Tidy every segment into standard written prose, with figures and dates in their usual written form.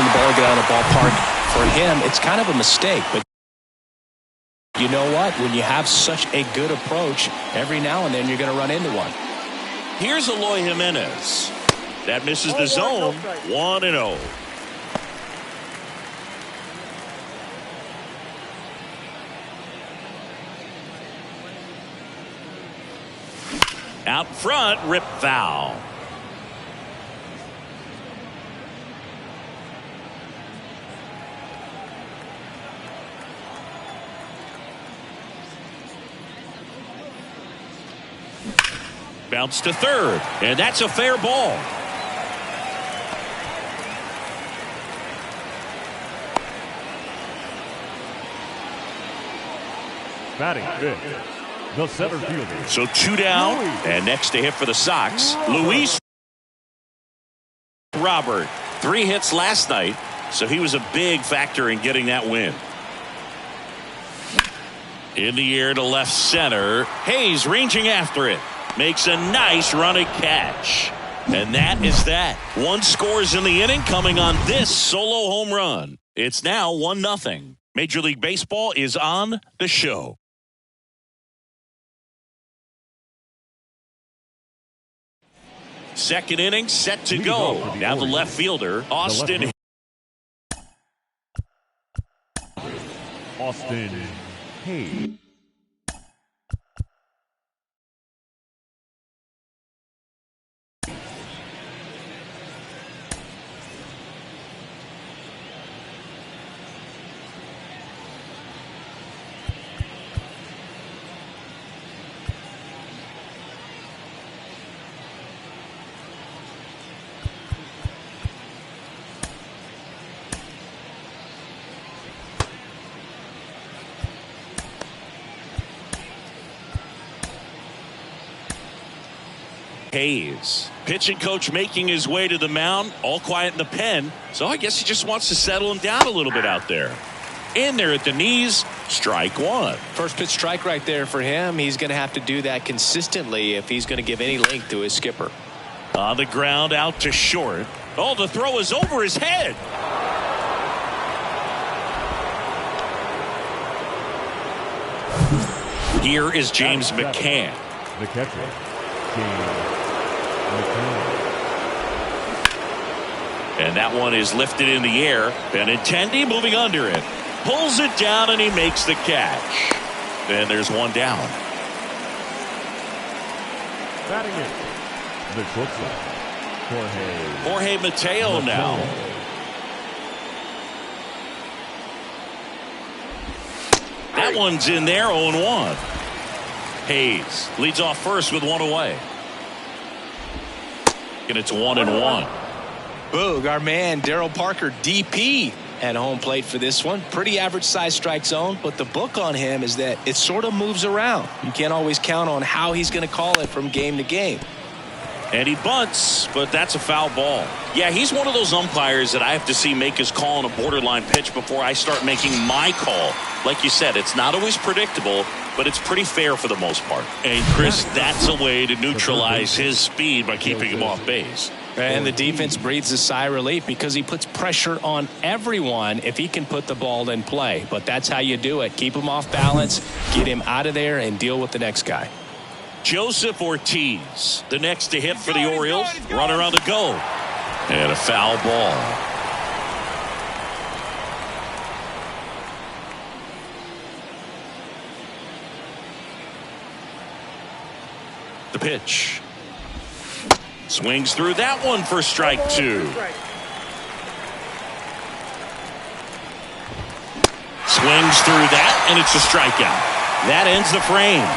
letting the ball get out of the ballpark, for him, it's kind of a mistake. But you know what? When you have such a good approach, every now and then you're going to run into one. Here's Eloy Jimenez. That misses the zone. 1-0. Out front, rip foul. Bounce to third, and that's a fair ball. Batting fifth, the center fielder. So 2 down, and next to hit for the Sox, Luis Robert. 3 hits last night, so he was a big factor in getting that win. In the air to left center. Hayes ranging after it. Makes a nice running catch. And that is that. 1 scores in the inning coming on this solo home run. It's now 1-0. Major League Baseball is on the show. Second inning set to go. Now the left fielder, Austin Hayes. Hayes. Pitching coach making his way to the mound. All quiet in the pen. So I guess he just wants to settle him down a little bit out there. In there at the knees. Strike 1. First pitch strike right there for him. He's going to have to do that consistently if he's going to give any length to his skipper. On the ground out to short. Oh, the throw is over his head. Here is James McCann. The catcher, James McCann. And that one is lifted in the air. Benintendi moving under it. Pulls it down and he makes the catch. And there's 1 down. Batting it, the shortstop, Jorge Mateo now. That one's in there, 0-1. Hayes leads off first with 1 away. And it's 1-1. Boog, our man Daryl Parker, DP, at home plate for this one. Pretty average size strike zone, but the book on him is that it sort of moves around. You can't always count on how he's going to call it from game to game. And he bunts, but that's a foul ball. Yeah, he's one of those umpires that I have to see make his call on a borderline pitch before I start making my call. Like you said, it's not always predictable, but it's pretty fair for the most part. And Chris, that's a way to neutralize his speed by keeping him off base. And the defense breathes a sigh of relief because he puts pressure on everyone if he can put the ball in play. But that's how you do it. Keep him off balance, get him out of there, and deal with the next guy. Joseph Ortiz, the next to hit for the Orioles. Runner on the go. And a foul ball. The pitch. Swings through that one for strike 2. Swings through that, and it's a strikeout. That ends the frame.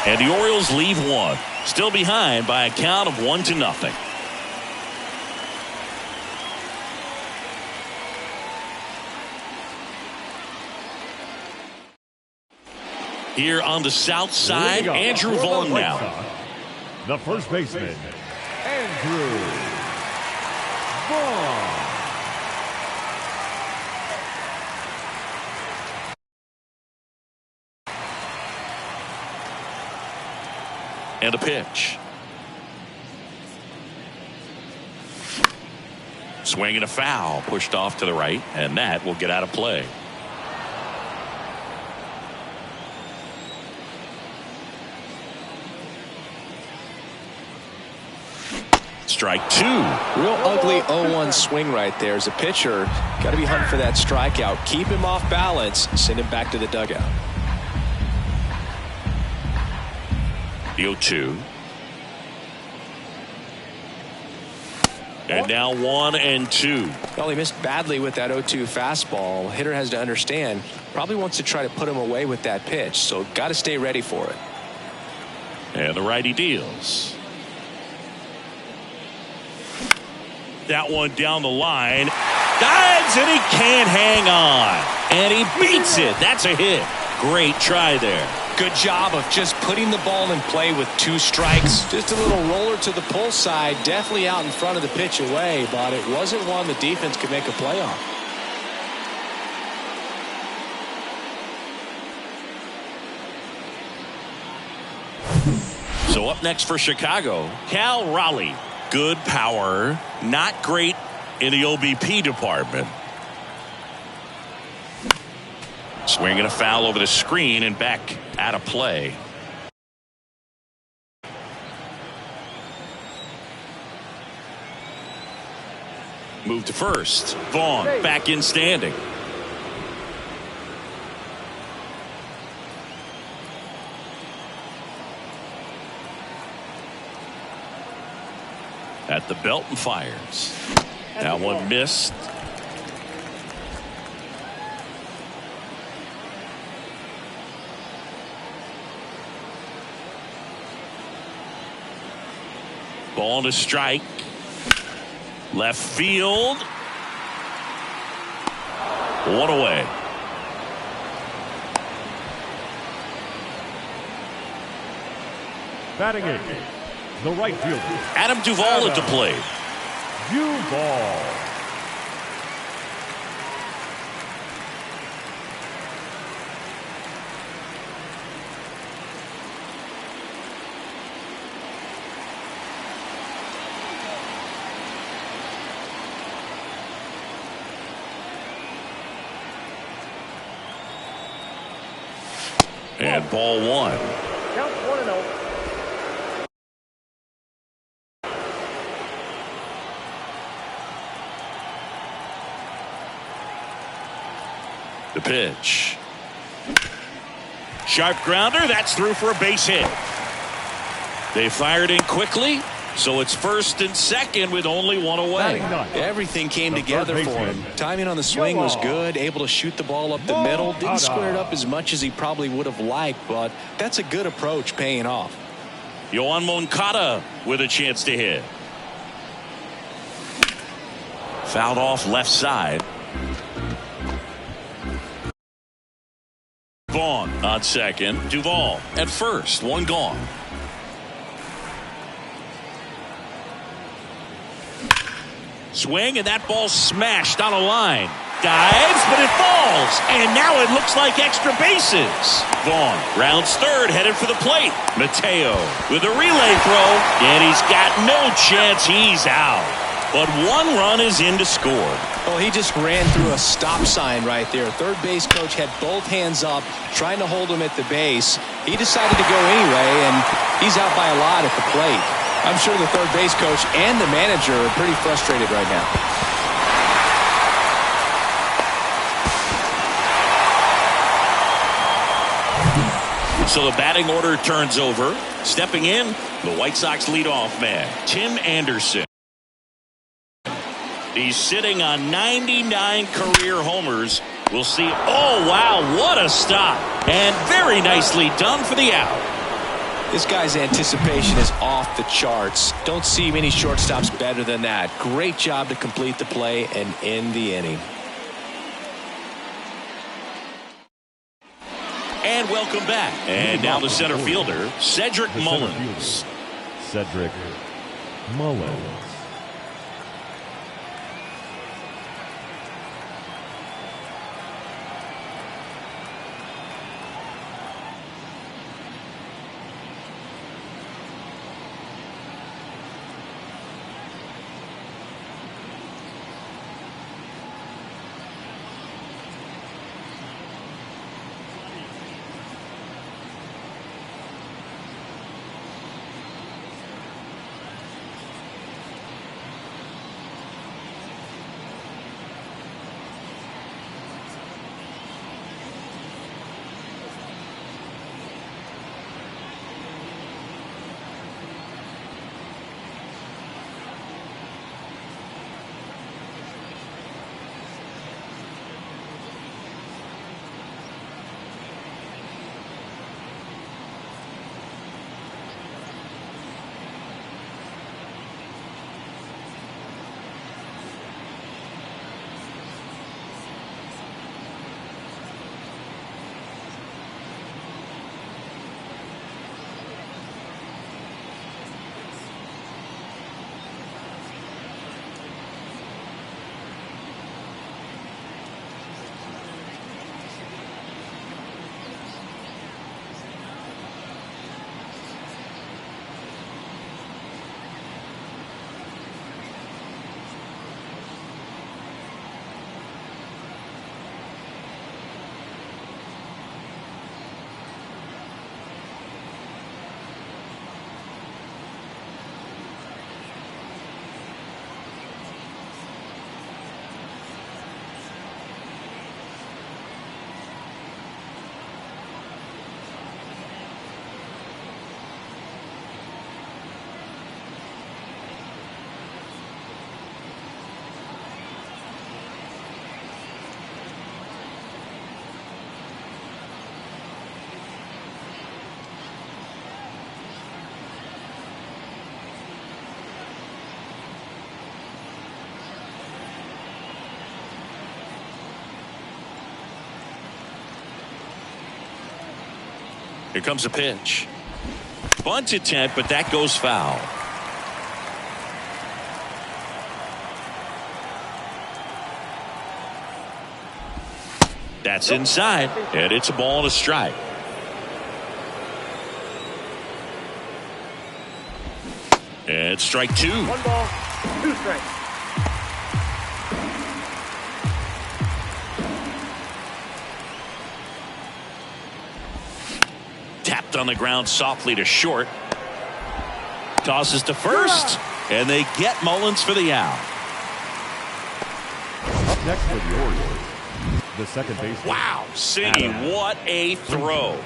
And the Orioles leave 1. Still behind by a count of 1-0. Here on the south side, Andrew Vaughn now. The first baseman, Andrew Vaughn. And a pitch. Swinging a foul, pushed off to the right, and that will get out of play. Strike two. Real ugly 0-1 swing right there. As a pitcher, got to be hunting for that strikeout. Keep him off balance. Send him back to the dugout. The 0-2. And now 1-2. Well, he missed badly with that 0-2 fastball. Hitter has to understand, probably wants to try to put him away with that pitch, so got to stay ready for it. And the righty deals. That one down the line. Dives, and he can't hang on. And he beats it. That's a hit. Great try there. Good job of just putting the ball in play with 2 strikes. Just a little roller to the pull side. Definitely out in front of the pitch away, but it wasn't one the defense could make a play on. So up next for Chicago, Cal Raleigh. Good power, not great in the OBP department. Swinging a foul over the screen and back out of play. Move to first. Vaughn back in standing. At the belt and fires. That one missed. Ball to strike. Left field. One away. Batting 8, the right fielder, Adam Duvall at the plate. Duvall. And ball one. Count 1-0. The pitch. Sharp grounder. That's through for a base hit. They fired in quickly, so it's first and second with only one away. Everything came together for him. Timing on the swing was good, able to shoot the ball up the middle. Didn't square it up as much as he probably would have liked, but that's a good approach, paying off. Yohan Moncada with a chance to hit. Fouled off left side. Vaughn on second. Duvall at first. One gone. Swing, and that ball smashed on a line. Dives, but it falls. And now it looks like extra bases. Vaughn rounds third, headed for the plate. Mateo with a relay throw, and he's got no chance. He's out. But one run is in to score. Well, he just ran through a stop sign right there. Third base coach had both hands up, trying to hold him at the base. He decided to go anyway, and he's out by a lot at the plate. I'm sure the third base coach and the manager are pretty frustrated right now. So the batting order turns over. Stepping in, the White Sox leadoff man, Tim Anderson. He's sitting on 99 career homers. We'll see. Oh, wow, what a stop. And very nicely done for the out. This guy's anticipation is off the charts. Don't see many shortstops better than that. Great job to complete the play and end the inning. And welcome back. And now the center fielder, Cedric Mullins. Cedric Mullins. Here comes a pitch. Bunt attempt, but that goes foul. That's inside, and it's a ball and a strike. And strike two. 1 ball, 2 strikes. Tapped on the ground softly to short. Tosses to first, and they get Mullins for the out. Up next for the Orioles, the second baseman. Wow, Cindy, what a throw.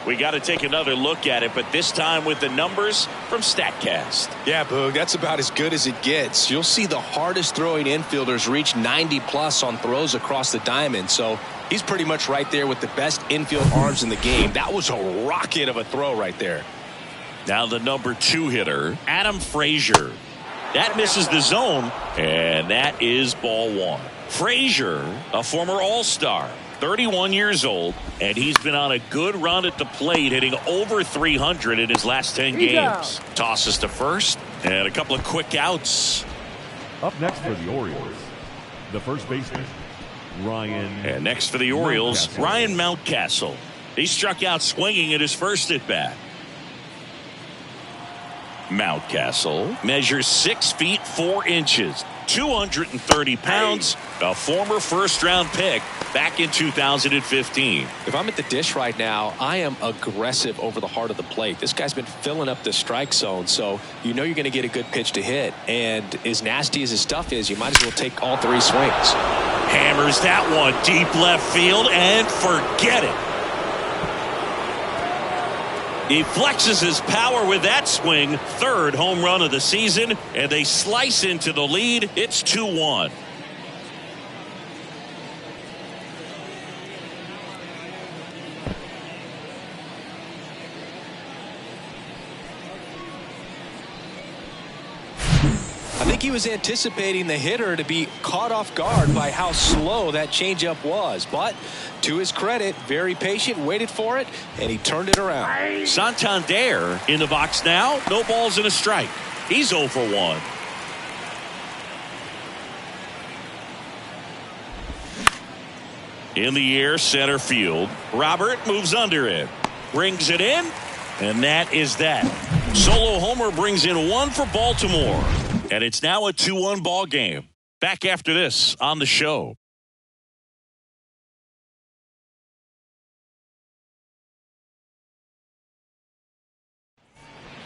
We got to take another look at it, but this time with the numbers from StatCast. Yeah, Boog, that's about as good as it gets. You'll see the hardest throwing infielders reach 90+ on throws across the diamond, so he's pretty much right there with the best infield arms in the game. That was a rocket of a throw right there. Now the number 2 hitter, Adam Frazier. That misses the zone, and that is ball 1. Frazier, a former All-Star, 31 years old, and he's been on a good run at the plate, hitting over 300 in his last 10 games. Tosses to first, and a couple of quick outs. Up next for the Orioles, the first baseman, Ryan. And next for the Orioles, Mountcastle. Ryan Mountcastle. He struck out swinging at his first at bat. Mountcastle measures 6 feet 4 inches, 230 pounds, a former first-round pick back in 2015. If I'm at the dish right now, I am aggressive over the heart of the plate. This guy's been filling up the strike zone, so you know you're going to get a good pitch to hit. And as nasty as his stuff is, you might as well take all 3 swings. Hammers that one deep left field and forget it. He flexes his power with that swing. 3rd home run of the season, and they slice into the lead. It's 2-1. I think he was anticipating the hitter to be caught off guard by how slow that changeup was. But to his credit, very patient, waited for it, and he turned it around. Santander in the box now. No balls and a strike. He's 0 for 1. In the air, center field. Robert moves under it. Brings it in, and that is that. Solo homer brings in 1 for Baltimore. And it's now a 2-1 ball game. Back after this on the show.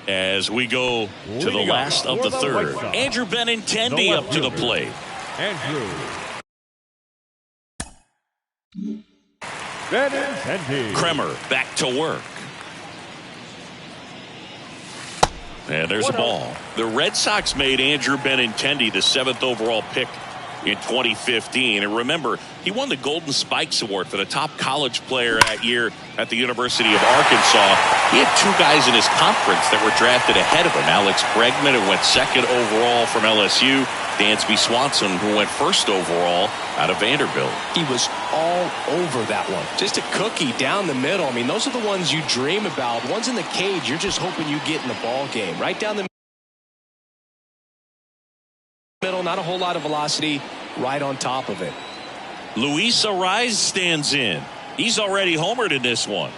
As we go to the last of the 3rd. Andrew Benintendi up to the plate. Andrew Benintendi. Kremer back to work. And there's a ball. The Red Sox made Andrew Benintendi the 7th overall pick in 2015. And remember, he won the Golden Spikes Award for the top college player that year at the University of Arkansas. He had 2 guys in his conference that were drafted ahead of him. Alex Bregman, who went 2nd overall from LSU. Dansby Swanson, who went 1st overall out of Vanderbilt. He was all over that one. Just a cookie down the middle. I mean, those are the ones you dream about. Ones in the cage, you're just hoping you get in the ball game. Right down the middle, not a whole lot of velocity, right on top of it. Luis Ariz stands in. He's already homered in this one.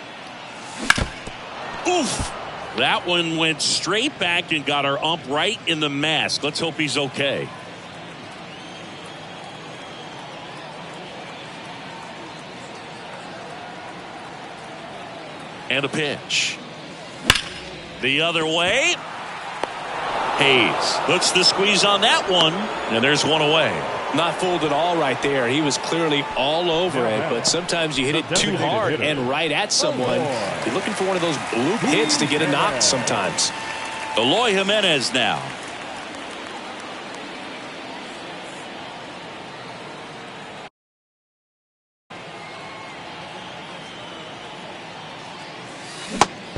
Oof! That one went straight back and got our ump right in the mask. Let's hope he's okay. And a pitch. The other way. Hayes puts the squeeze on that one, and there's one away. Not fooled at all right there. He was clearly all over it, but sometimes you hit it too hard and right at someone. You're looking for one of those bloop hits to get a knock sometimes. Eloy Jimenez now.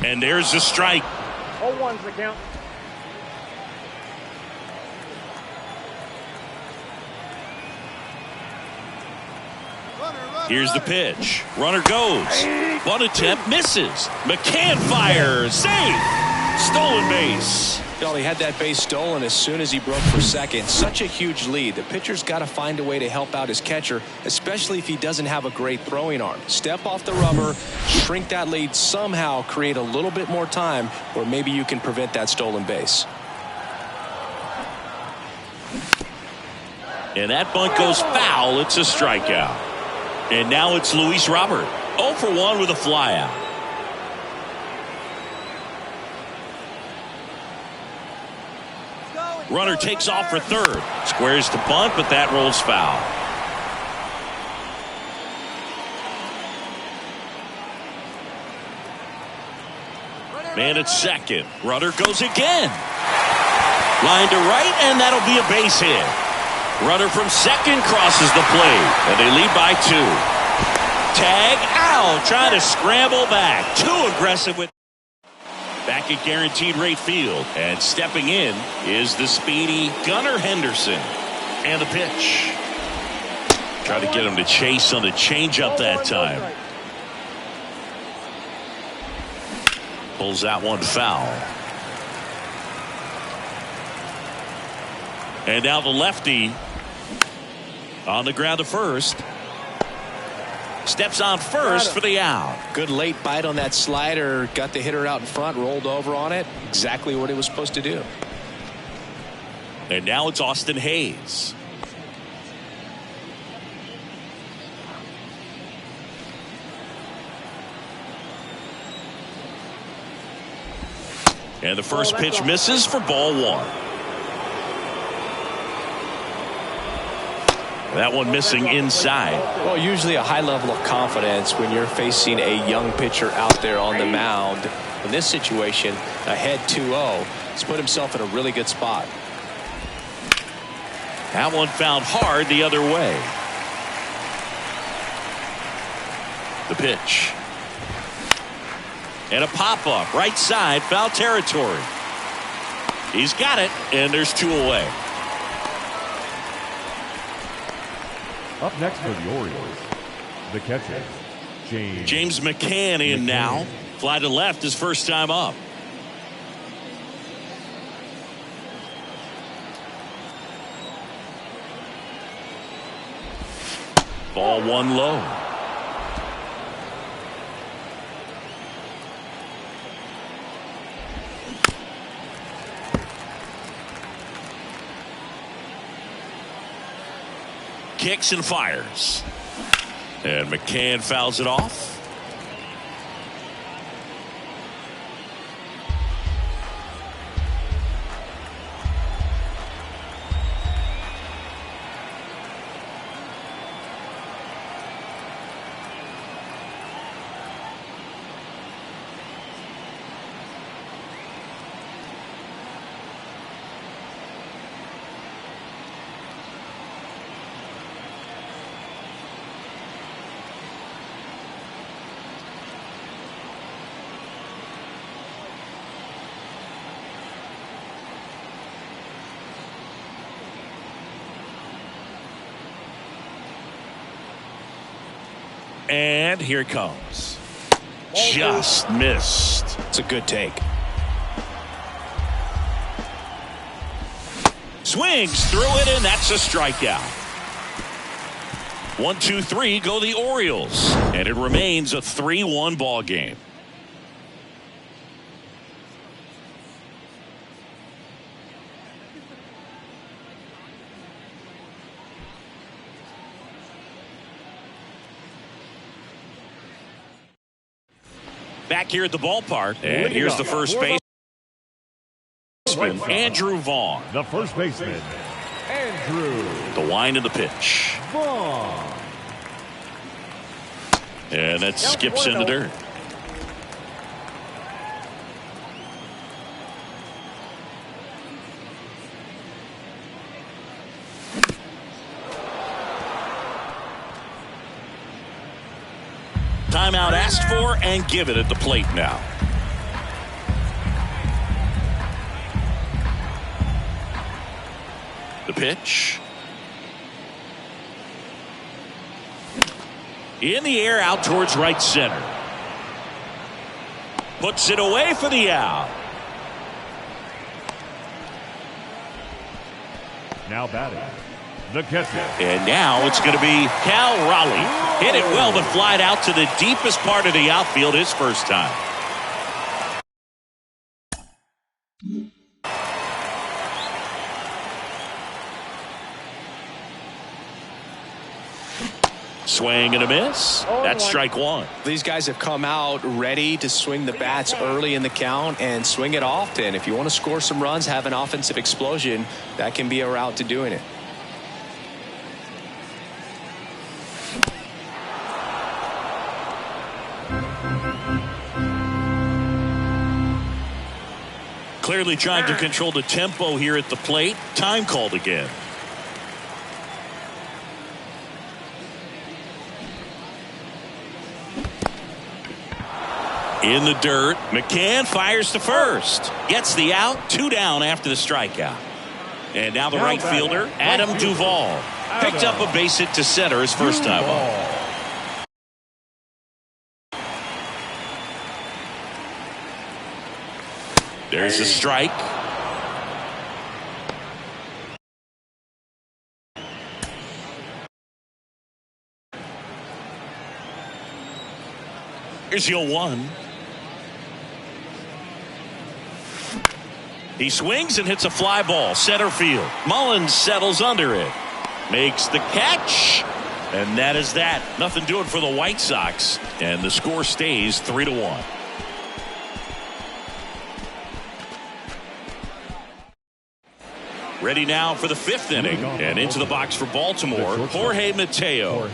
And there's the strike. 0-1's the count. Here's the pitch. Runner goes. Bunt attempt misses. McCann fires. Safe. Stolen base. Well, he had that base stolen as soon as he broke for second. Such a huge lead. The pitcher's got to find a way to help out his catcher, especially if he doesn't have a great throwing arm. Step off the rubber, shrink that lead, somehow create a little bit more time where maybe you can prevent that stolen base. And that bunt goes foul. It's a strikeout. And now it's Luis Robert. 0 for 1 with a flyout. Runner takes off for third. Squares to bunt, but that rolls foul. Man at second. Runner goes again. Line to right, and that'll be a base hit. Runner from second crosses the plate, and they lead by 2. Tag out, trying to scramble back. Too aggressive with. Back at guaranteed rate field, and stepping in is the speedy Gunnar Henderson. And the pitch. Try to get him to chase on the changeup that time. Pulls that one foul. And now the lefty on the ground to first. Steps on first for the out. Good late bite on that slider. Got the hitter out in front, rolled over on it. Exactly what he was supposed to do. And now it's Austin Hayes. And the first pitch misses for ball 1. That one missing inside. Well, usually a high level of confidence when you're facing a young pitcher out there on the mound. In this situation, ahead 2-0, he's put himself in a really good spot. That one fouled hard the other way. The pitch. And a pop-up right side, foul territory. He's got it, and there's 2 away. Up next for the Orioles, the catcher, James McCann in now. Fly to left his first time up. Ball 1 low. Kicks and fires. And McCann fouls it off. And here it comes. Just missed. It's a good take. Swings through it, and that's a strikeout. 1, 2, 3 go the Orioles, and it remains a 3-1 ball game. Back here at the ballpark, and here's the first baseman, Andrew Vaughn. The first baseman, Andrew. The wind of the pitch. Vaughn. And that skips in the dirt. Timeout asked for and given at the plate now. The pitch. In the air out towards right center. Puts it away for the out. Now batting, the catcher. And now it's going to be Cal Raleigh. Hit it well, but flied out to the deepest part of the outfield his first time. Swing and a miss. That's strike one. These guys have come out ready to swing the bats early in the count and swing it often. If you want to score some runs, have an offensive explosion, that can be a route to doing it. Clearly trying to control the tempo here at the plate. Time called again. In the dirt, McCann fires to first. Gets the out, 2 down after the strikeout. And now the right fielder, Adam Duvall. Picked up a base hit to center his first time up. There's a strike. Here's your 1. He swings and hits a fly ball, center field. Mullins settles under it. Makes the catch. And that is that. Nothing doing for the White Sox. And the score stays 3-1. Ready now for the 5th inning. And into the box for Baltimore, Jorge Mateo.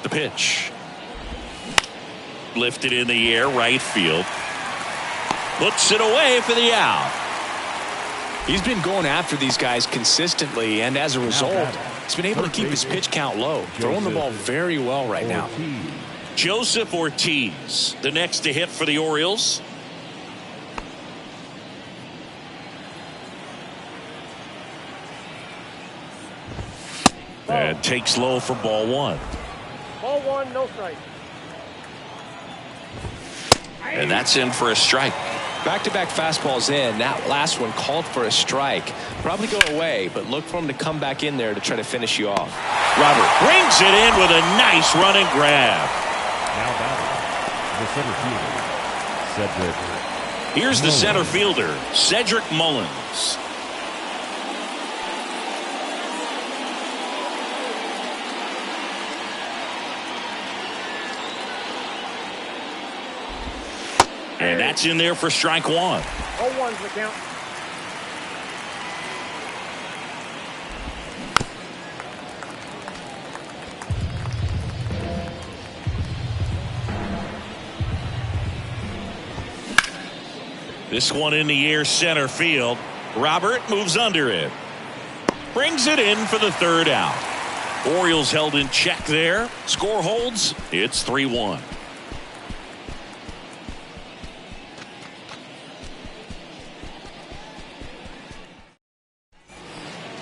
The pitch. Lifted in the air, right field. Puts it away for the out. He's been going after these guys consistently, and as a result, he's been able to keep his pitch count low. Throwing the ball very well right now. Joseph Ortiz, the next to hit for the Orioles. And takes low for ball 1. Ball 1, no strike. And that's in for a strike. Back-to-back fastballs in. That last one called for a strike. Probably go away, but look for him to come back in there to try to finish you off. Robert brings it in with a nice running grab. Now batting, the center fielder, Cedric. Here's the center fielder, Cedric Mullins. And that's in there for strike 1. 0-1's the count. This one in the air, center field. Robert moves under it. Brings it in for the 3rd out. Orioles held in check there. Score holds. It's 3-1.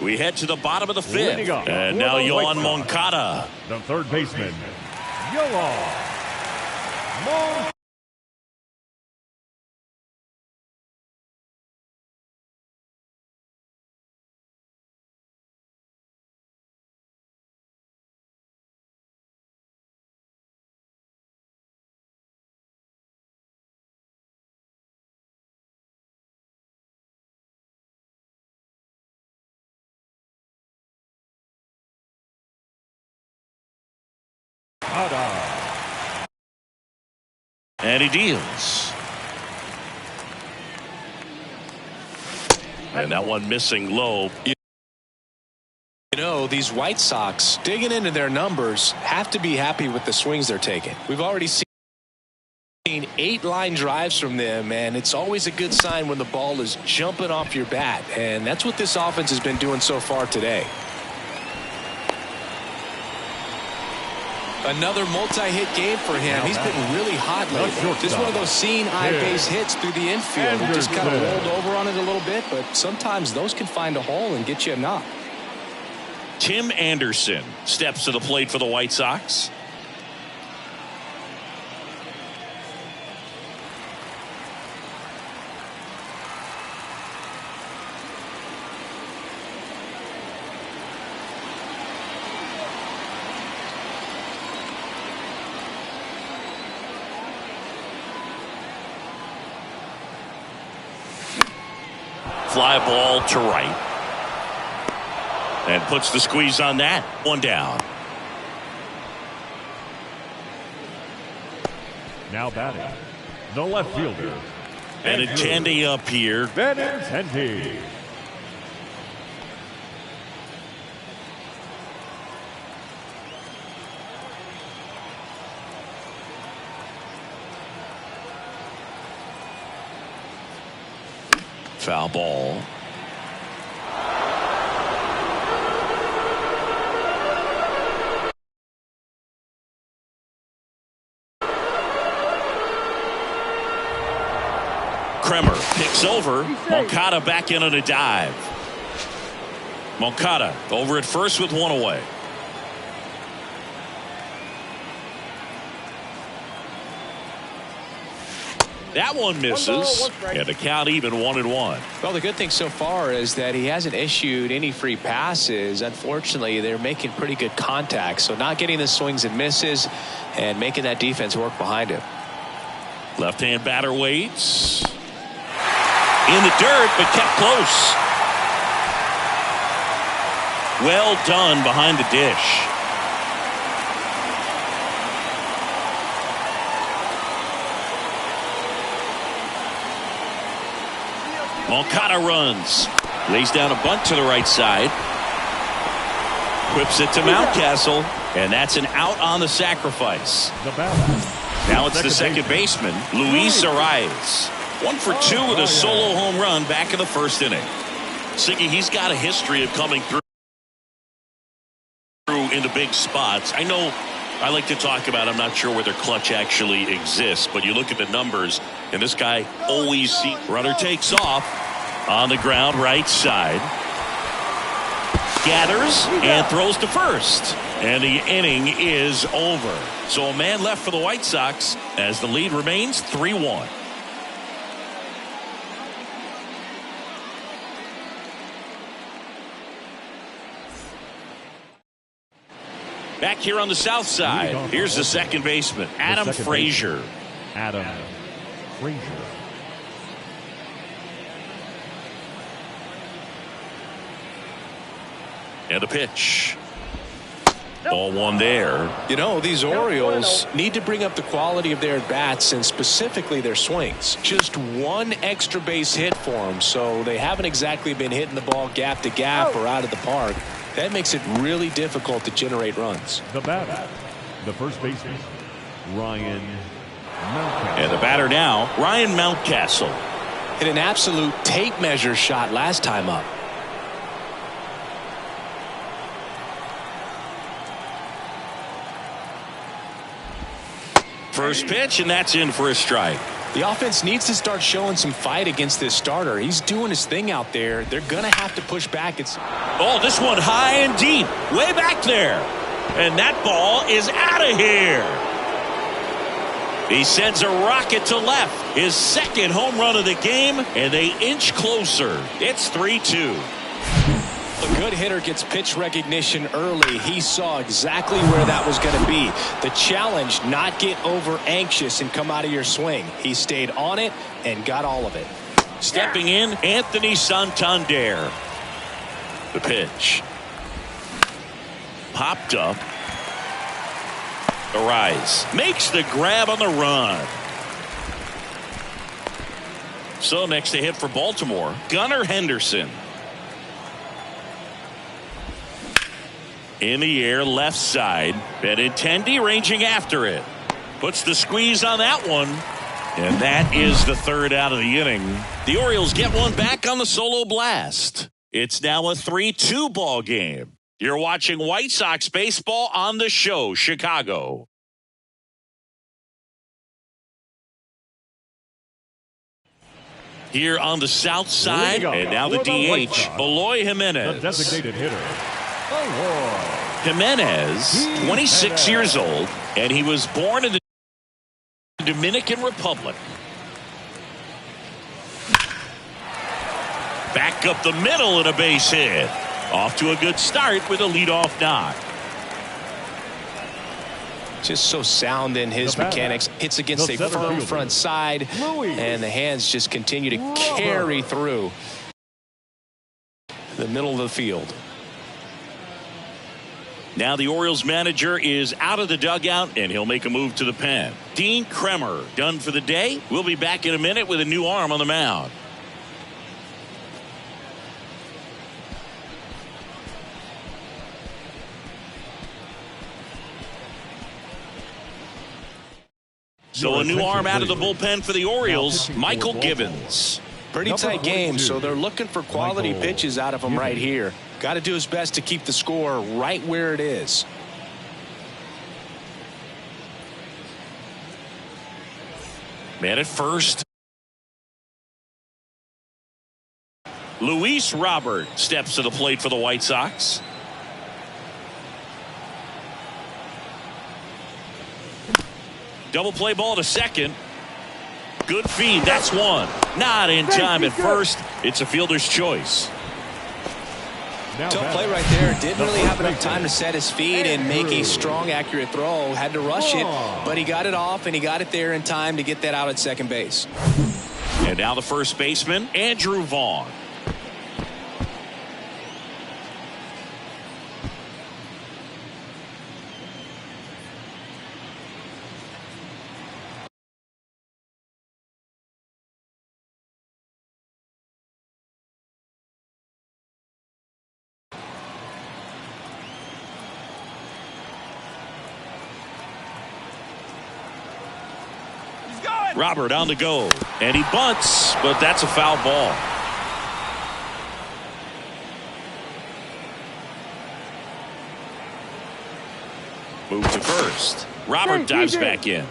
We head to the bottom of the 5th. And now Yoan Moncada. The third baseman, Yoan Moncada. And he deals. And that one missing low. You know, these White Sox, digging into their numbers, have to be happy with the swings they're taking. We've already seen 8 line drives from them, and it's always a good sign when the ball is jumping off your bat. And that's what this offense has been doing so far today. Another multi-hit game for him. He's been really hot lately. Just one of those seeing eye base hits through the infield. He just kind of rolled over on it a little bit, but sometimes those can find a hole and get you a knock. Tim Anderson steps to the plate for the White Sox. Fly ball to right. And puts the squeeze on that. One down. Now batting, the left fielder. And Benintendi up here. Benintendi. Foul ball. Kremer picks over. Moncada back in on a dive. Moncada over at first with one away. That one misses, and the count even 1-1. Well, the good thing so far is that he hasn't issued any free passes. Unfortunately, they're making pretty good contact, so not getting the swings and misses and making that defense work behind him. Left-hand batter waits. In the dirt, but kept close. Well done behind the dish. Moncada runs. Lays down a bunt to the right side. Whips it to Mountcastle. And that's an out on the sacrifice. Now it's the second baseman, Luis Arraez. 1 for 2 with a solo home run back in the first inning. Siggy, he's got a history of coming through in the big spots. I know I like to talk about, I'm not sure whether clutch actually exists, but you look at the numbers, and this guy always sees. Runner takes off on the ground right side. Gathers and throws to first. And the inning is over. So a man left for the White Sox as the lead remains 3-1. Back here on the south side, here's the second baseman, Adam Frazier. Adam Frazier. And a pitch. Ball one there. You know, these Orioles need to bring up the quality of their bats and specifically their swings. Just one extra base hit for them, so they haven't exactly been hitting the ball gap to gap or out of the park. That makes it really difficult to generate runs. The batter, the first baseman, Ryan Mountcastle. And the batter now, Ryan Mountcastle. Hit an absolute tape measure shot last time up. First pitch, and that's in for a strike. The offense needs to start showing some fight against this starter. He's doing his thing out there. They're going to have to push back. Oh, this one high and deep, way back there. And that ball is out of here. He sends a rocket to left. His second home run of the game, and they inch closer. It's 3-2. A good hitter gets pitch recognition early. He saw exactly where that was going to be. The challenge, not get over anxious and come out of your swing. He stayed on it and got all of it. Stepping in, Anthony Santander. The pitch. Popped up. Arraez makes the grab on the run. So next to hit for Baltimore, Gunnar Henderson. In the air, left side. Benintendi ranging after it. Puts the squeeze on that one. And that is the third out of the inning. The Orioles get one back on the solo blast. It's now a 3-2 ball game. You're watching White Sox baseball on the show, Chicago. Here on the south side, and now the DH, Eloy Jimenez. The designated hitter, Jimenez, 26 years old, and he was born in the Dominican Republic. Back up the middle and a base hit. Off to a good start with a leadoff knock. Just so sound in his mechanics. Hits against a firm front side, and the hands just continue to carry through the middle of the field. Now the Orioles manager is out of the dugout, and he'll make a move to the pen. Dean Kremer done for the day. We'll be back in a minute with a new arm on the mound. So a new arm out of the bullpen for the Orioles, Michael Givens. Pretty tight game, so they're looking for quality pitches out of him right here. Got to do his best to keep the score right where it is. Man at first. Luis Robert steps to the plate for the White Sox. Double play ball to second. Good feed. That's one. Not in time at first. It's a fielder's choice. Tough play right there. Didn't really have enough time to set his feet and make a strong, accurate throw. Had to rush it, but he got it off, and he got it there in time to get that out at second base. And now the first baseman, Andrew Vaughn. Robert on the go, and he bunts, but that's a foul ball. Move to first. Robert dives back in.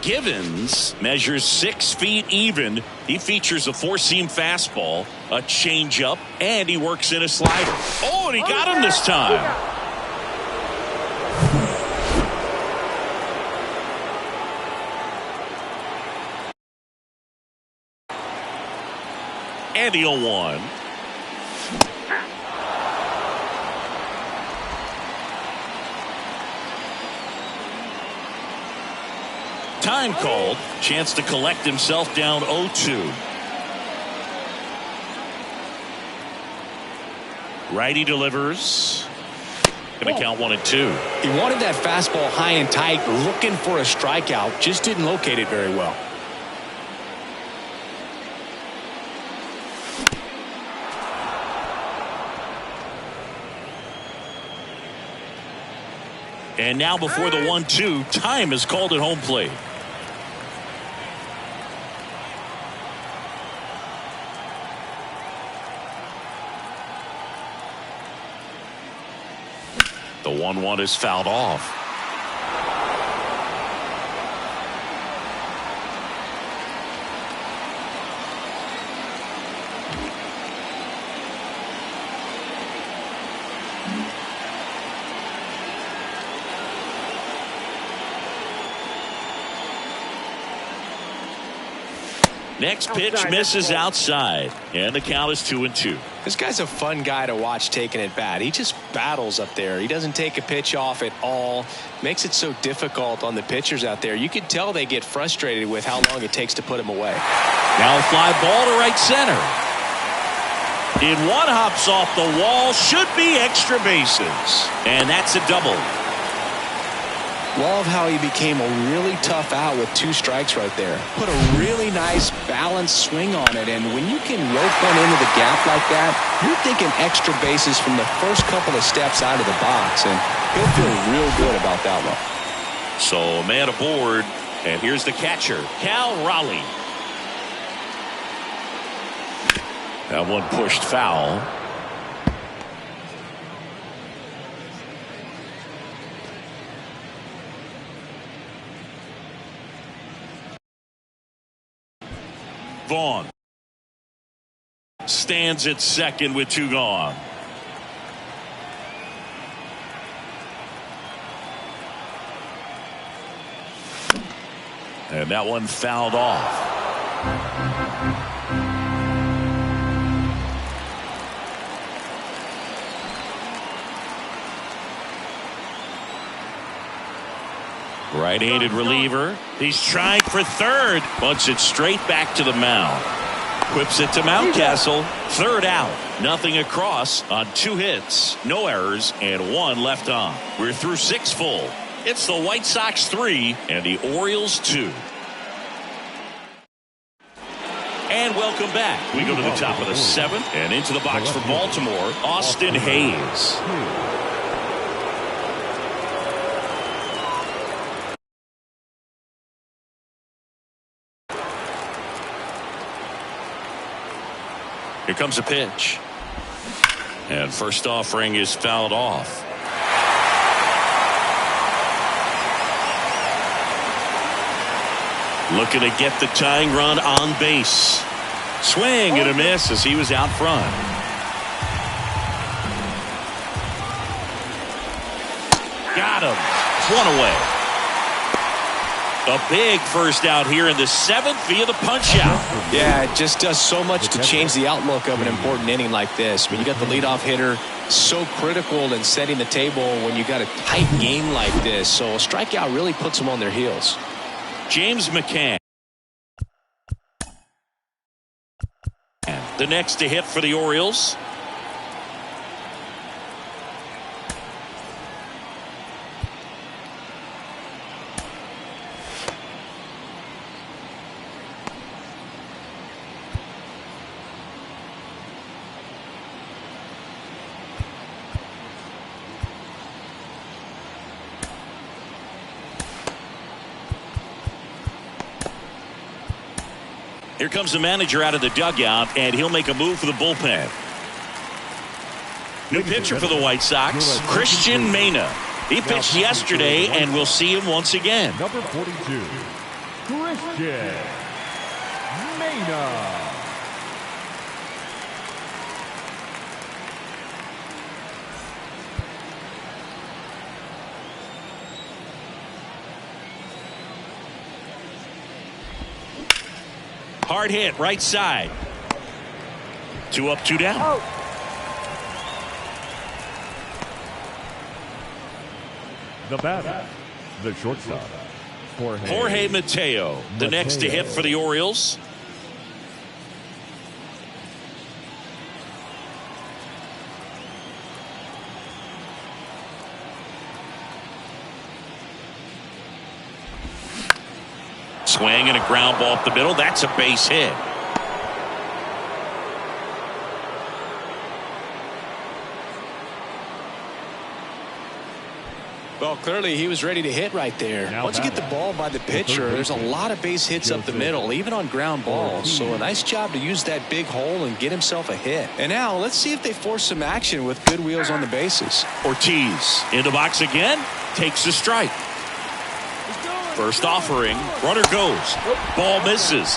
Givens measures 6 feet even. He features a four-seam fastball, a changeup, and he works in a slider. Oh, and he got him this time. And the 0-1. Time called. Chance to collect himself down 0-2. Righty delivers. Gonna count 1-2. He wanted that fastball high and tight, looking for a strikeout. Just didn't locate it very well. And now before the 1-2, time is called at home plate. The 1-1 is fouled off. Next pitch misses outside, and the count is 2-2. This guy's a fun guy to watch taking it bat. He just battles up there. He doesn't take a pitch off at all. Makes it so difficult on the pitchers out there. You can tell they get frustrated with how long it takes to put him away. Now a fly ball to right center. In one, hops off the wall. Should be extra bases. And that's a double. Love how he became a really tough out with 2 strikes right there. Put a really nice balanced swing on it, and when you can rope one into the gap like that, you're thinking extra bases from the first couple of steps out of the box, and he'll feel real good about that one. So a man aboard, and here's the catcher, Cal Raleigh. That one pushed foul. Vaughn stands at second with 2 gone. And that one fouled off. Right-handed reliever. He's trying for third. Bunts it straight back to the mound. Whips it to Mountcastle. Third out. Nothing across on 2 hits. No errors and 1 left on. We're through 6 full. It's the White Sox 3 and the Orioles 2. And welcome back. We go to the top of the 7th and into the box for Baltimore, Austin Hayes. Here comes a pitch. And first offering is fouled off. Looking to get the tying run on base. Swing and a miss as he was out front. Got him. 1 away. A big first out here in the 7th via the punch out. Yeah, it just does so much to change the outlook of an important inning like this. I mean, you got the leadoff hitter, so critical in setting the table when you got a tight game like this. So a strikeout really puts them on their heels. James McCann. The next to hit for the Orioles. Here comes the manager out of the dugout, and he'll make a move for the bullpen. New pitcher for the White Sox, Christian Mena. He pitched yesterday, and we'll see him once again. Number 42, Christian Mena. Hard hit, right side. 2 up, 2 down. The batter, the shortstop, Jorge Mateo, the next to hit for the Orioles. Swing and a ground ball up the middle. That's a base hit. Well, clearly he was ready to hit right there. Once you get the ball by the pitcher, there's a lot of base hits up the middle, even on ground balls. So a nice job to use that big hole and get himself a hit. And now let's see if they force some action with good wheels on the bases. Ortiz in the box again. Takes the strike. First offering. Runner goes. Ball misses.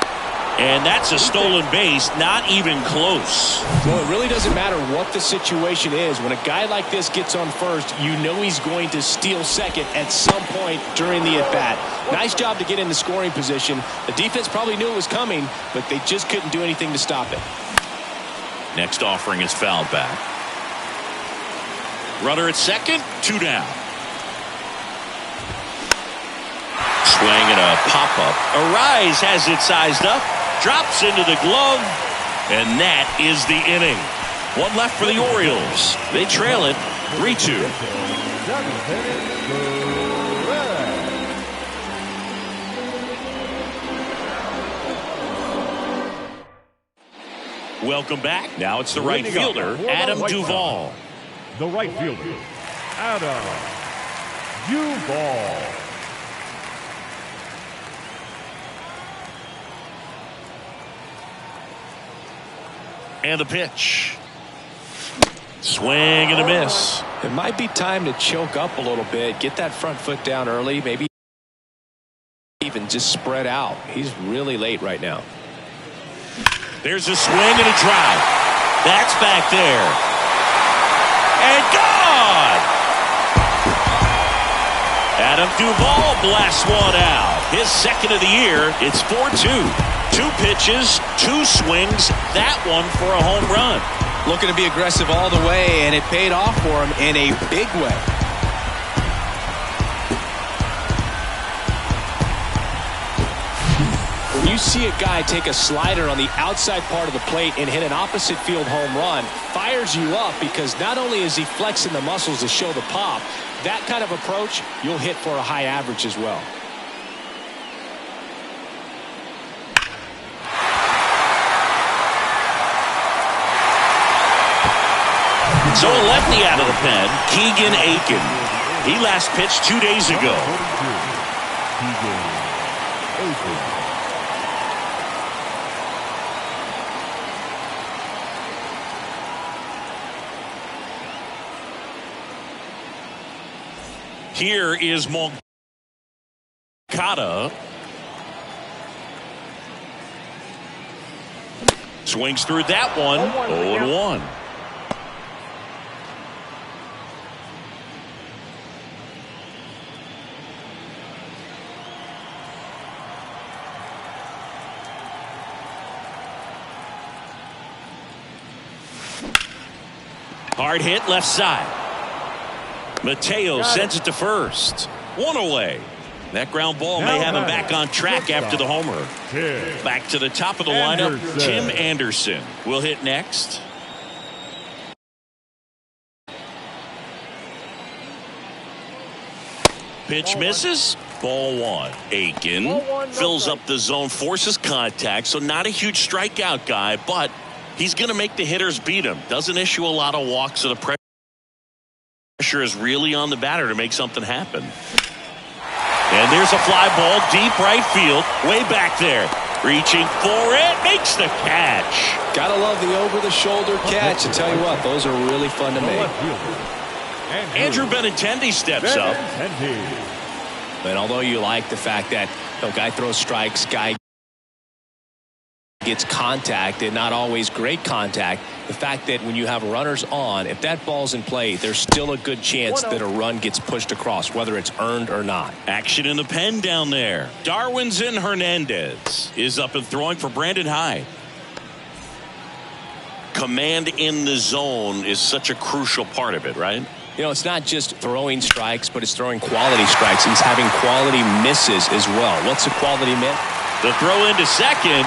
And that's a stolen base. Not even close. Well, it really doesn't matter what the situation is. When a guy like this gets on first, you know he's going to steal second at some point during the at-bat. Nice job to get in the scoring position. The defense probably knew it was coming, but they just couldn't do anything to stop it. Next offering is fouled back. Runner at second. 2 down. Swing and a pop-up. Arise has it sized up. Drops into the glove. And that is the inning. 1 left for the Orioles. They trail it 3-2. Welcome back. Now it's the right fielder, Adam Duvall. The right fielder, Adam Duvall. And the pitch. Swing and a miss. It might be time to choke up a little bit, get that front foot down early, maybe even just spread out. He's really late right now. There's a swing and a drive. That's back there. And gone! Adam Duvall blasts one out. His second of the year. It's 4-2. 2 pitches, 2 swings. That one for a home run. Looking to be aggressive all the way, and it paid off for him in a big way. When you see a guy take a slider on the outside part of the plate and hit an opposite field home run, fires you up because not only is he flexing the muscles to show the pop, that kind of approach, you'll hit for a high average as well. So a lefty out of the pen, Keegan Aiken. He last pitched 2 days ago. Here is Moncada. Swings through that one. 0-1. Hard hit left side. Mateo sends it to first. 1 away. That ground ball may have him back on track after the homer. Back to the top of the lineup, Tim Anderson will hit next. Pitch misses. Ball 1. Aiken fills up the zone, forces contact, so not a huge strikeout guy, but he's going to make the hitters beat him. Doesn't issue a lot of walks, so the pressure is really on the batter to make something happen. And there's a fly ball deep right field, way back there. Reaching for it, makes the catch. Gotta love the over-the-shoulder catch. I tell you what, those are really fun to make. Andrew Benintendi steps up. And although you like the fact that guy throws strikes, guy gets contact, and not always great contact, the fact that when you have runners on, if that ball's in play, there's still a good chance that a run gets pushed across, whether it's earned or not. Action in the pen down there. Darwinzon Hernandez is up and throwing for Brandon Hyde. Command in the zone is such a crucial part of it, right? You know, it's not just throwing strikes, but it's throwing quality strikes. He's having quality misses as well. What's a quality miss? The throw into second.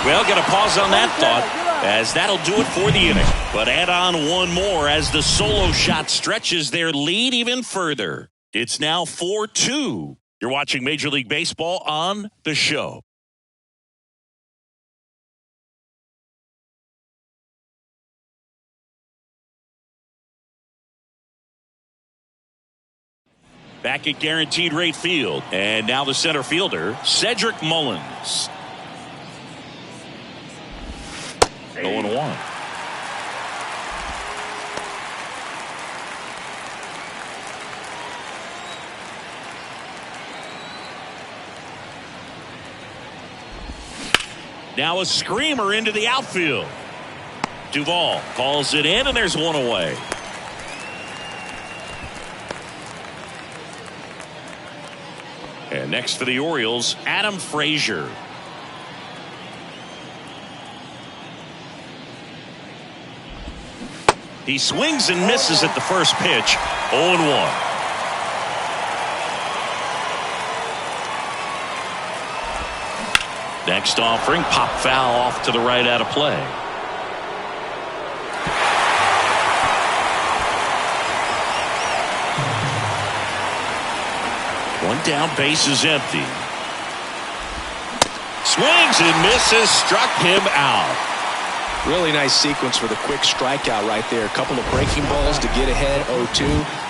Well, got to pause on that thought, as that'll do it for the inning. But add on one more as the solo shot stretches their lead even further. It's now 4-2. You're watching Major League Baseball on The Show. Back at Guaranteed Rate Field. And now the center fielder, Cedric Mullins. 0-1. Now a screamer into the outfield. Duvall calls it in, and there's one away. And next for the Orioles, Adam Frazier. He swings and misses at the first pitch. 0-1. Next offering, pop foul off to the right out of play. One down, base is empty. Swings and misses, struck him out. Really nice sequence for the quick strikeout right there. A couple of breaking balls to get ahead, 0-2.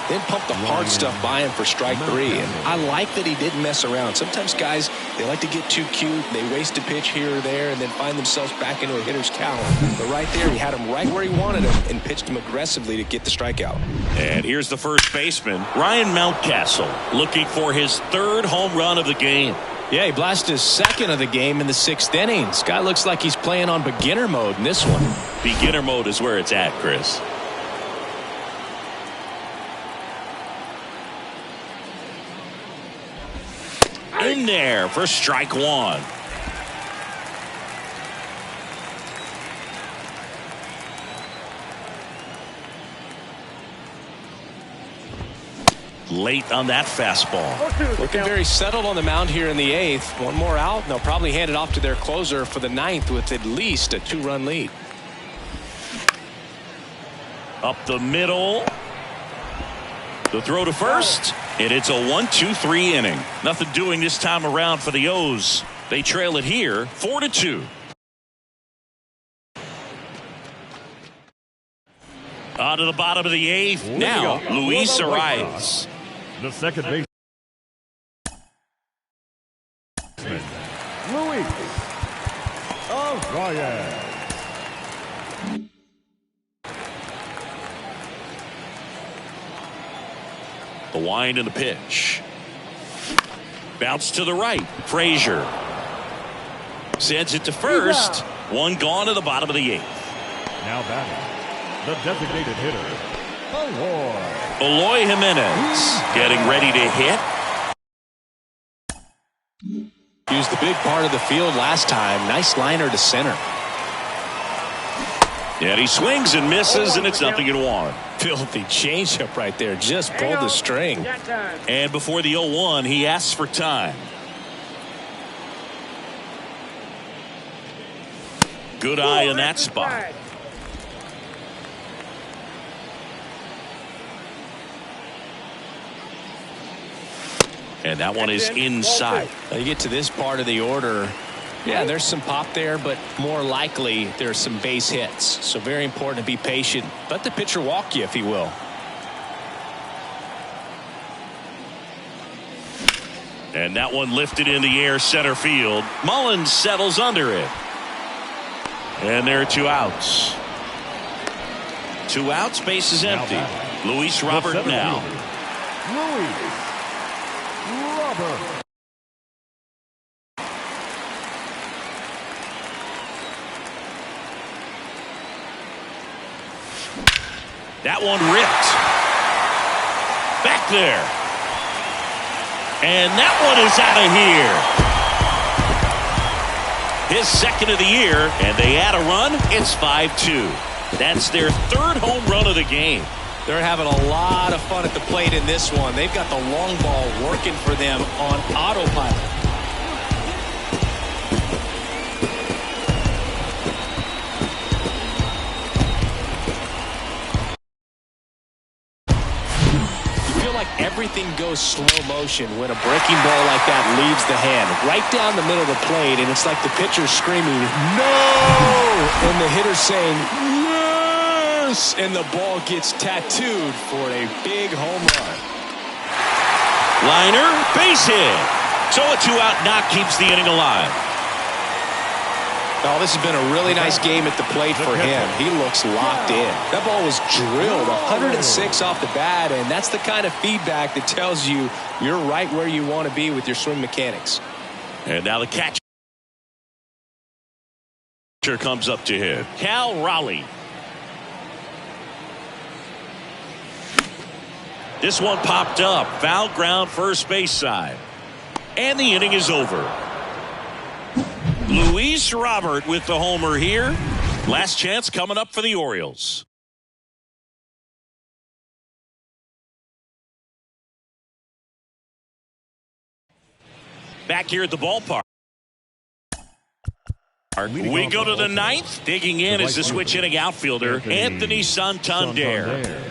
Then pump the hard stuff by him for strike 3. And I like that he didn't mess around. Sometimes guys, they like to get too cute. They waste a pitch here or there and then find themselves back into a hitter's cowl. But right there, he had him right where he wanted him and pitched him aggressively to get the strikeout. And here's the first baseman, Ryan Mountcastle, looking for his 3rd home run of the game. Yeah, he blasted his 2nd of the game in the 6th inning. This guy looks like he's playing on beginner mode in this one. Beginner mode is where it's at, Chris. in there for strike one. Late on that fastball. Looking very settled on the mound here in the 8th. One more out, and they'll probably hand it off to their closer for the 9th with at least a 2-run lead. Up the middle. The throw to first, and it's a 1-2-3 inning. Nothing doing this time around for the O's. They trail it here 4-2. On to the bottom of the 8th. Now, Luis Arias. The second base. Luis Arias. The wind and the pitch. Bounce to the right. Frazier sends it to first. One gone to the bottom of the 8th. Now batting, the designated hitter, Eloy Jimenez getting ready to hit. Used the big part of the field last time. Nice liner to center. And he swings and misses, and it's 0-1. Filthy changeup right there. Just pulled the string. And before the 0-1, he asks for time. Good eye in that spot. And that one is inside. Now you get to this part of the order. Yeah, there's some pop there, but more likely there's some base hits. So very important to be patient. Let the pitcher walk you, if he will. And that one lifted in the air center field. Mullins settles under it. And there are 2 outs. 2 outs, base is empty. Luis Robert now. Luis Robert. That one ripped. Back there. And that one is out of here. His second of the year, and they add a run. It's 5-2. That's their 3rd home run of the game. They're having a lot of fun at the plate in this one. They've got the long ball working for them on autopilot. Everything goes slow motion when a breaking ball like that leaves the hand right down the middle of the plate, and it's like the pitcher screaming no and the hitter saying yes, and the ball gets tattooed for a big home run. Liner, base hit. So a 2-out knock keeps the inning alive. Oh, this has been a really nice game at the plate for him. He looks locked in. That ball was drilled 106 off the bat, and that's the kind of feedback that tells you you're right where you want to be with your swing mechanics. And now the catcher comes up to hit. Cal Raleigh. This one popped up. Foul ground first base side. And the inning is over. Luis Robert with the homer here. Last chance coming up for the Orioles. Back here at the ballpark. We go to the 9th. Digging in is the switch hitting outfielder, Anthony Santander.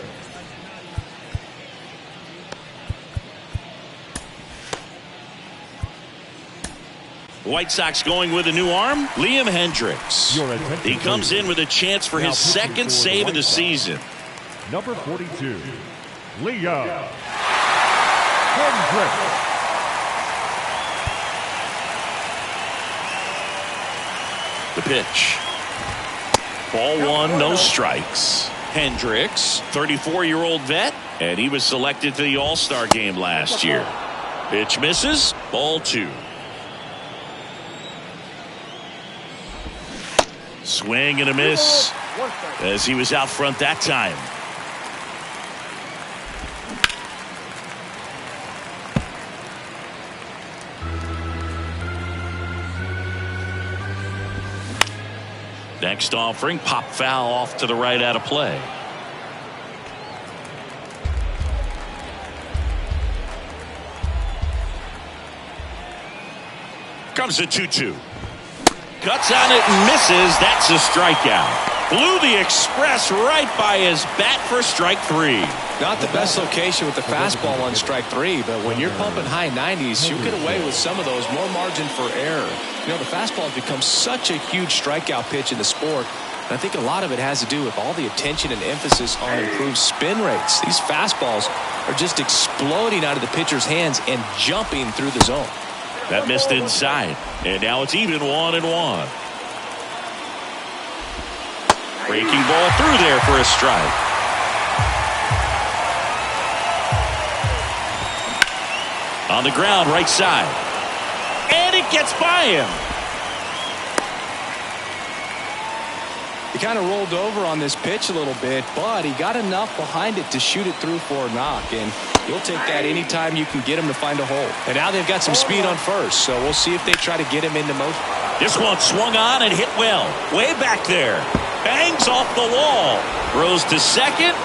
White Sox going with a new arm, Liam Hendricks. He comes in with a chance for his 2nd save of the season. Number 42, Liam Hendricks. The pitch. Ball 1, no strikes. Hendricks, 34-year-old vet, and he was selected for the All-Star game last year. Pitch misses, ball 2. Swing and a miss as he was out front that time. Next offering, pop foul off to the right out of play. Comes the 2-2. Cuts on it and misses. That's a strikeout. Blew the express right by his bat for strike 3. Not the best location with the fastball on strike 3, but when you're pumping high 90s, you get away with some of those, more margin for error. You know, the fastball has become such a huge strikeout pitch in the sport. And I think a lot of it has to do with all the attention and emphasis on improved spin rates. These fastballs are just exploding out of the pitcher's hands and jumping through the zone. That missed inside, and now it's even 1-1. Breaking ball through there for a strike. On the ground, right side. And it gets by him. He kind of rolled over on this pitch a little bit, but he got enough behind it to shoot it through for a knock. And you'll take that anytime you can get him to find a hole. And now they've got some speed on first, so we'll see if they try to get him into motion. This one swung on and hit well. Way back there. Bangs off the wall. Throws to second.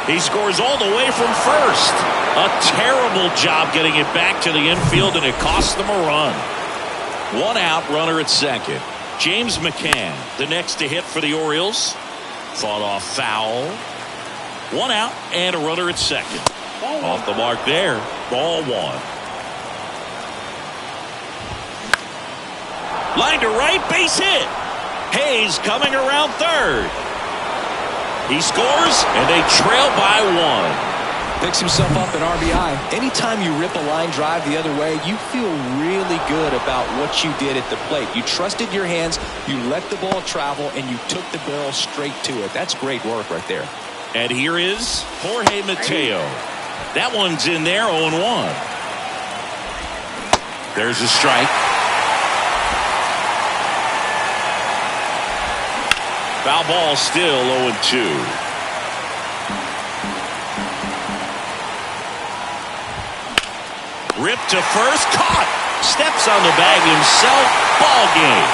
He scores all the way from first. A terrible job getting it back to the infield, and it cost them a run. 1 out, runner at second. James McCann, the next to hit for the Orioles. Fought off foul. 1 out and a runner at second. Off the mark there. Ball 1. Line to right, base hit. Hayes coming around third. He scores, and they trail by 1. Picks himself up an RBI. Anytime you rip a line drive the other way, you feel really good about what you did at the plate. You trusted your hands, you let the ball travel, and you took the barrel straight to it. That's great work right there. And here is Jorge Mateo. That one's in there, 0-1. There's a strike. Foul ball, still 0-2. Ripped to first, caught. Steps on the bag himself. Ball game.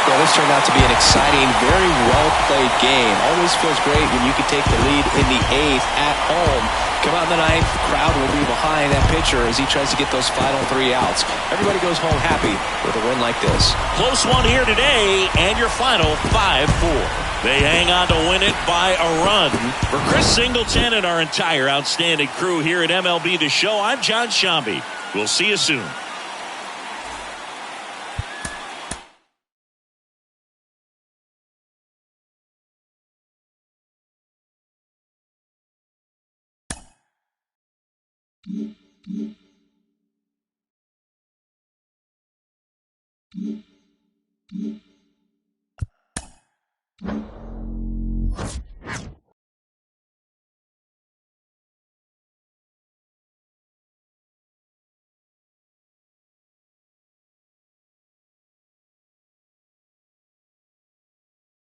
Well, this turned out to be an exciting, very well-played game. Always feels great when you can take the lead in the 8th at home. Come out in the 9th, the crowd will be behind that pitcher as he tries to get those final 3 outs. Everybody goes home happy with a win like this. Close one here today, and your final 5-4. They hang on to win it by a run. For Chris Singleton and our entire outstanding crew here at MLB The Show, I'm John Shambi. We'll see you soon. Mm-hmm.